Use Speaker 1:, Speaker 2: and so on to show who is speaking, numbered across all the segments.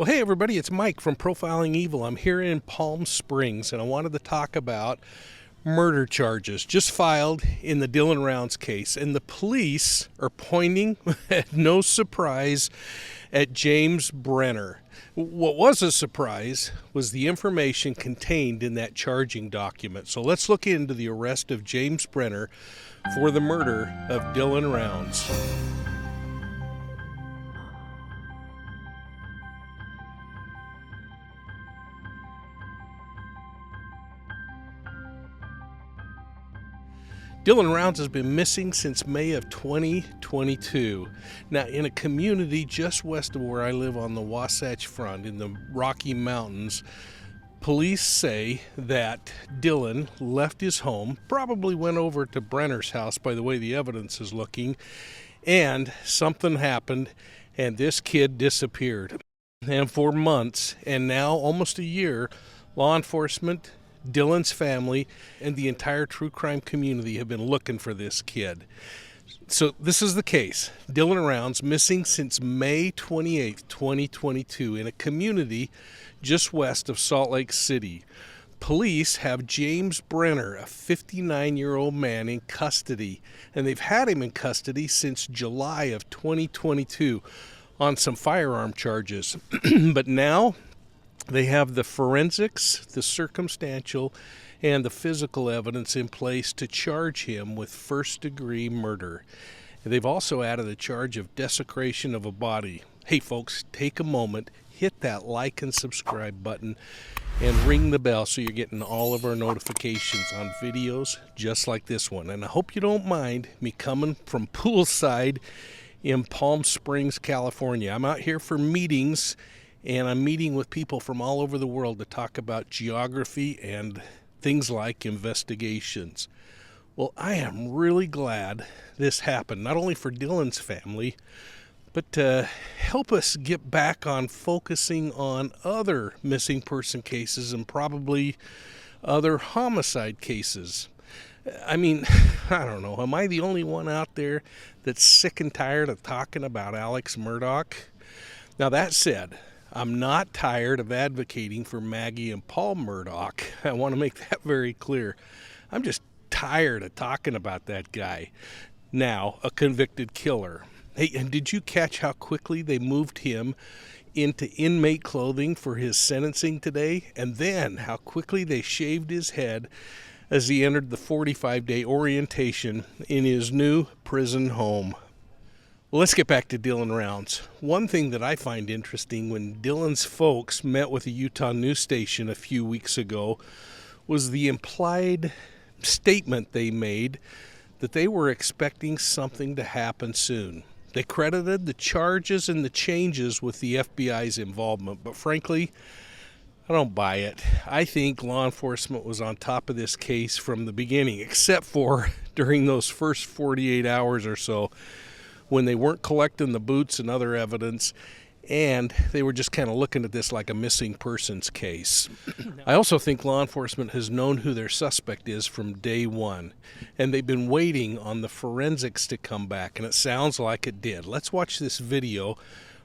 Speaker 1: Well, hey everybody, it's Mike from Profiling Evil. I'm here in Palm Springs and I wanted to talk about murder charges just filed in the Dylan Rounds case. And the police are pointing, at no surprise, at James Brenner. What was a surprise was the information contained in that charging document. So let's look into the arrest of James Brenner for the murder of Dylan Rounds. Dylan Rounds has been missing since May of 2022. Now, in a community just west of where I live on the Wasatch Front in the Rocky Mountains, police say that Dylan left his home, probably went over to Brenner's house by the way the evidence is looking, and something happened and this kid disappeared. And for months, and now almost a year, law enforcement, Dylan's family, and the entire true crime community have been looking for this kid. So this is the case. Dylan Rounds missing since May 28th, 2022 in a community just west of Salt Lake City. Police have James Brenner, a 59-year-old man, in custody, and they've had him in custody since July of 2022 on some firearm charges. But now they have the forensics, the circumstantial, and the physical evidence in place to charge him with first-degree murder. They've also added a charge of desecration of a body. Hey folks, take a moment, hit that like and subscribe button, and ring the bell so you're getting all of our notifications on videos just like this one. And I hope you don't mind me coming from poolside in Palm Springs, California. I'm out here for meetings, and I'm meeting with people from all over the world to talk about geography and things like investigations. Well, I am really glad this happened, not only for Dylan's family, but to help us get back on focusing on other missing person cases and probably other homicide cases. I mean, I don't know, am I the only one out there that's sick and tired of talking about Alex Murdaugh? Now that said, I'm not tired of advocating for Maggie and Paul Murdaugh. I want to make that very clear. I'm just tired of talking about that guy. Now, a convicted killer. Hey, and did you catch how quickly they moved him into inmate clothing for his sentencing today? And then how quickly they shaved his head as he entered the 45-day orientation in his new prison home. Well, let's get back to Dylan Rounds. One thing that I find interesting when Dylan's folks met with a Utah news station a few weeks ago was the implied statement they made that they were expecting something to happen soon. They credited the charges and the changes with the FBI's involvement, but frankly, I don't buy it. I think law enforcement was on top of this case from the beginning, except for during those first 48 hours or so, when they weren't collecting the boots and other evidence, and they were just kind of looking at this like a missing persons case. I also think law enforcement has known who their suspect is from day one, and they've been waiting on the forensics to come back, and it sounds like it did. Let's watch this video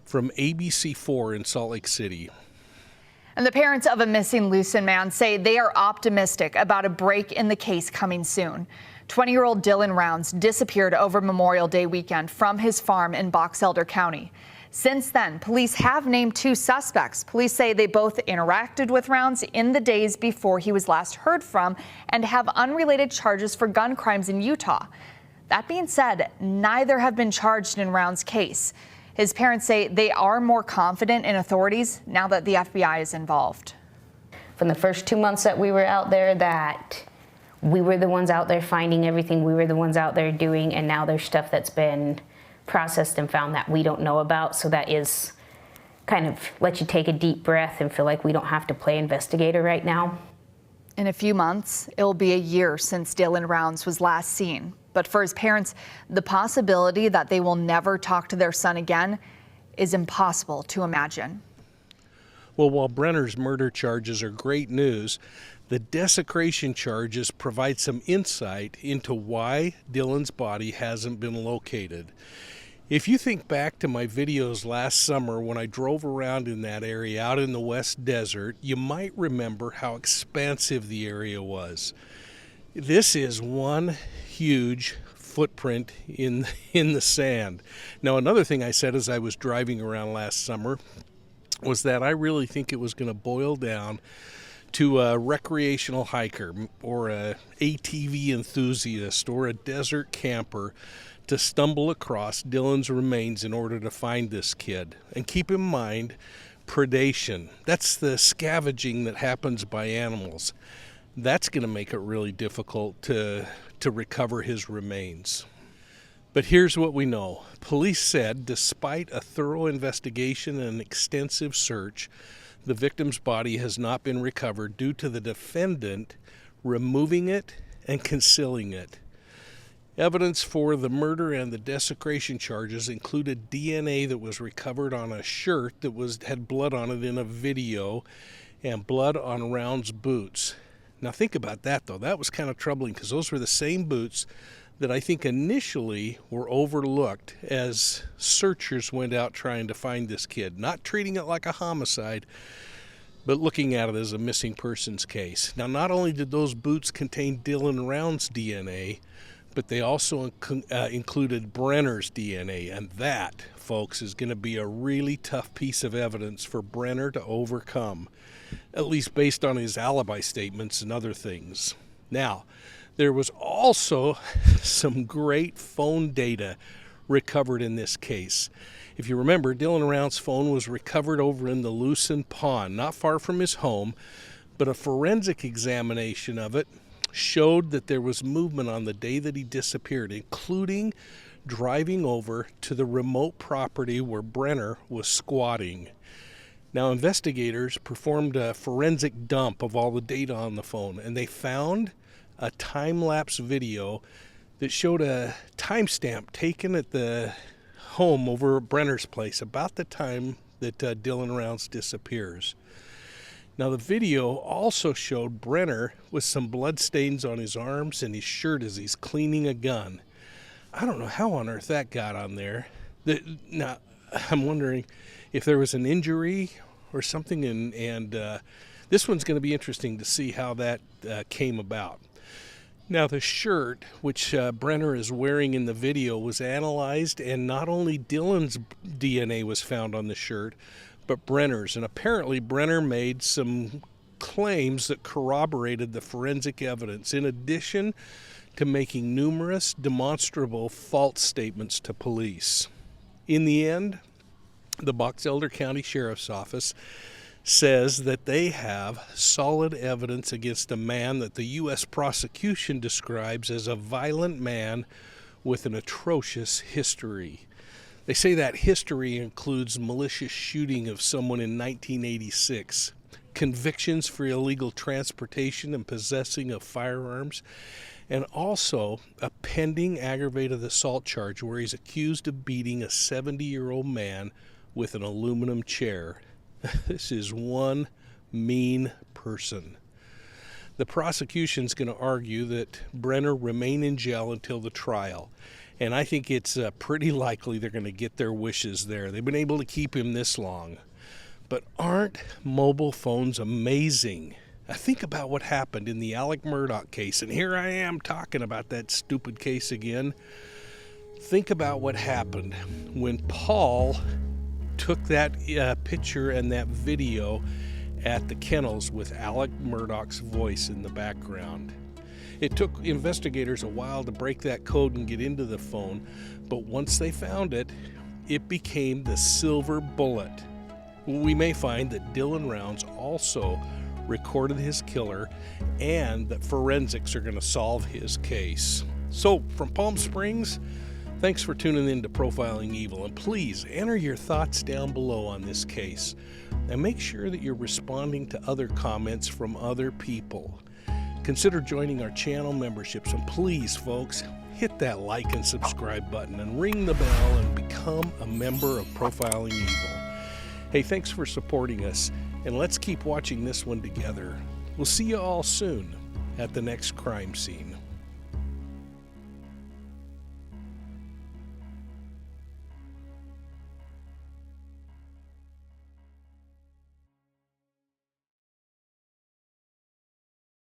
Speaker 1: from ABC4 in Salt Lake City.
Speaker 2: And the parents of a missing Lucen man say they are optimistic about a break in the case coming soon. 20-year-old Dylan Rounds disappeared over Memorial Day weekend from his farm in Box Elder County. Since then, police have named two suspects. Police say they both interacted with Rounds in the days before he was last heard from and have unrelated charges for gun crimes in Utah. That being said, neither have been charged in Rounds' case. His parents say they are more confident in authorities now that the FBI is involved.
Speaker 3: From the first 2 months that we were out there, that we were the ones out there finding everything, we were the ones out there doing, and now there's stuff that's been processed and found that we don't know about. So that is kind of let you take a deep breath and feel like we don't have to play investigator right now.
Speaker 2: In a few months, it'll be a year since Dylan Rounds was last seen. But for his parents, the possibility that they will never talk to their son again is impossible to imagine.
Speaker 1: Well, while Brenner's murder charges are great news, the desecration charges provide some insight into why Dylan's body hasn't been located. If you think back to my videos last summer when I drove around in that area out in the West Desert, you might remember how expansive the area was. This is one huge footprint in the sand. Now, another thing I said as I was driving around last summer was that I really think it was going to boil down to a recreational hiker or a ATV enthusiast or a desert camper to stumble across Dylan's remains in order to find this kid. And keep in mind, predation. That's the scavenging that happens by animals. That's going to make it really difficult to recover his remains. But here's what we know. Police said, despite a thorough investigation and extensive search, the victim's body has not been recovered due to the defendant removing it and concealing it. Evidence for the murder and the desecration charges included DNA that was recovered on a shirt that had blood on it in a video and blood on Round's boots. Now think about that, though. That was kind of troubling because those were the same boots that I think initially were overlooked as searchers went out trying to find this kid, not treating it like a homicide, but looking at it as a missing persons case. Now, not only did those boots contain Dylan Round's DNA, but they also included Brenner's DNA, and that, folks, is going to be a really tough piece of evidence for Brenner to overcome, at least based on his alibi statements and other things. Now, there was also some great phone data recovered in this case. If you remember, Dylan Round's phone was recovered over in the Lucin Pond, not far from his home, but a forensic examination of it showed that there was movement on the day that he disappeared, including driving over to the remote property where Brenner was squatting. Now, investigators performed a forensic dump of all the data on the phone, and they found a time-lapse video that showed a timestamp taken at the home over at Brenner's place about the time that Dylan Rounds disappears. Now, the video also showed Brenner with some blood stains on his arms and his shirt as he's cleaning a gun. I don't know how on earth that got on there. Now, I'm wondering if there was an injury or something, and this one's going to be interesting to see how that came about. Now, the shirt, which Brenner is wearing in the video, was analyzed, and not only Dylan's DNA was found on the shirt, but Brenner's. And apparently Brenner made some claims that corroborated the forensic evidence, in addition to making numerous demonstrable false statements to police. In the end, the Box Elder County Sheriff's Office says that they have solid evidence against a man that the U.S. prosecution describes as a violent man with an atrocious history. They say that history includes malicious shooting of someone in 1986, convictions for illegal transportation and possessing of firearms, and also a pending aggravated assault charge where he's accused of beating a 70-year-old man with an aluminum chair. This is one mean person. The prosecution's going to argue that Brenner remain in jail until the trial. And I think it's pretty likely they're going to get their wishes there. They've been able to keep him this long. But aren't mobile phones amazing? I think about what happened in the Alec Murdaugh case, and here I am talking about that stupid case again. Think about what happened when Paul took that picture and that video at the kennels with Alec Murdaugh's voice in the background. It took investigators a while to break that code and get into the phone, but once they found it, it became the silver bullet. We may find that Dylan Rounds also recorded his killer and that forensics are going to solve his case. So, from Palm Springs, thanks for tuning in to Profiling Evil, and please enter your thoughts down below on this case, and make sure that you're responding to other comments from other people. Consider joining our channel memberships, and please, folks, hit that like and subscribe button and ring the bell and become a member of Profiling Evil. Hey, thanks for supporting us, and let's keep watching this one together. We'll see you all soon at the next crime scene.